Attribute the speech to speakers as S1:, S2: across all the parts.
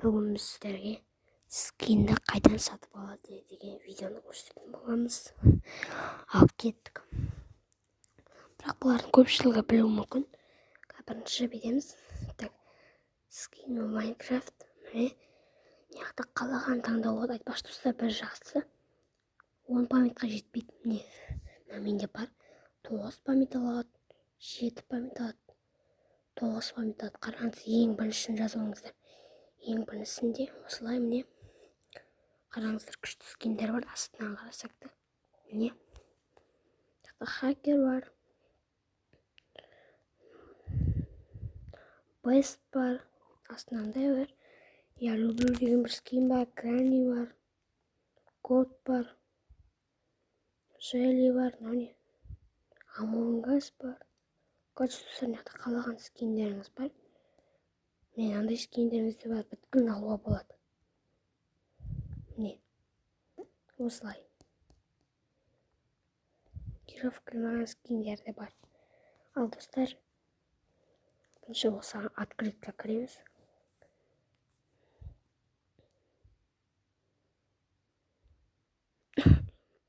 S1: Бүгін біз сіздерге скинді қайдан сатып алады деген видеоны көрсететін боламыз. Алып кеттік. Бірақ бұлардың көпшілігі білуі мүмкін. Бірінші береміз. Так, скин Майнкрафт. Міне, яқты қалаған таңдауға айтпақшы достар, бір жақсы 10 памятқа жетпейді. Міне, менде бар 9 памят алады, 7 памят алады, 9 памят алады. Қараңыз, ең біріншісін жазып алыңыздар. Ең біріншісінде осылай міне. Қараңыздар, күшті скиндер бар. Астынан қарасақ та міне. Хакер бар. Бест бар. Астынандай бар. Я люблю деген бір скин бар. Грани бар. Код бар. Желли бар. Among Us бар. Көпшілікті қалаған скиндеріңіз бар. Мен андай скиндеріңізде бар. Бүткіл алуға болады. Міне. Осылай. Гировкалаған скиндерде бар. Ал достар, бірінші осы открытка кіреміз.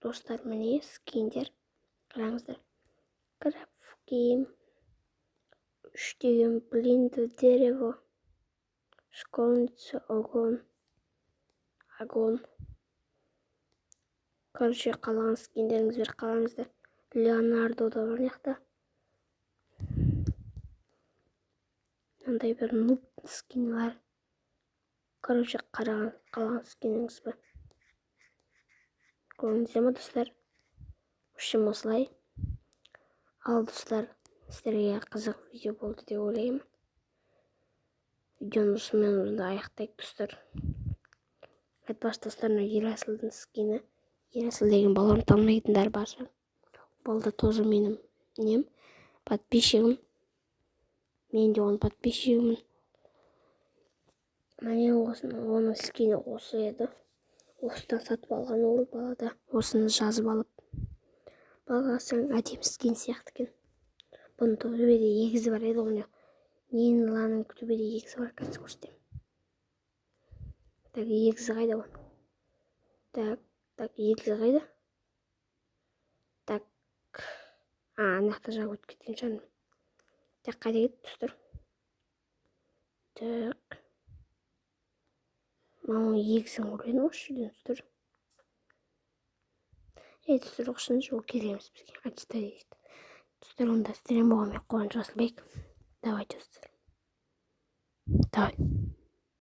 S1: Достар, міне скиндер. Қараңыздар. Крафт гейм. 3 деген блинді дерево. Школьница огонь. Короче, қалған скиндеріңіз бер қалаңыздар. Леонардо да бар яқта. Мынандай бір нуб скин бар. Короче, қалған скиніңіз бар. Көрдіңіздер ме достар? Үшім осылай. Ал достар, сіздерге қызық видео болды деп ойлаймын. Видеоны осымен аяқтайық достар. Айтпақшы достар, Ерасылдың скині. Ерасыл деген баланы танымайтындар барша. Бұл да тоже менің подписчигім. Мен де оның подписчигімін. Міне оның скині осы еді. Осыдан сатып алған ол балада. Осыны жазып алып. Балғасаң әдемі скин сияқты екен. Бұның төбеде егізі бар еді оны. Нинланың төбеде егізі бар, қазір көрсетемін. Так, егізі қайда оны? Так, егізі қайда? Так. Anaқты жағы өтіп кеткен жаным. Так, қайда кетті достар? Так. Мамың егізін көрген осы жерден достар. Достар, оқшын жол келеміз бізге. Айтыста дейді. Достар, онда сіздермен болған мен Қуаныш Расылбек. Давай достар. Давай.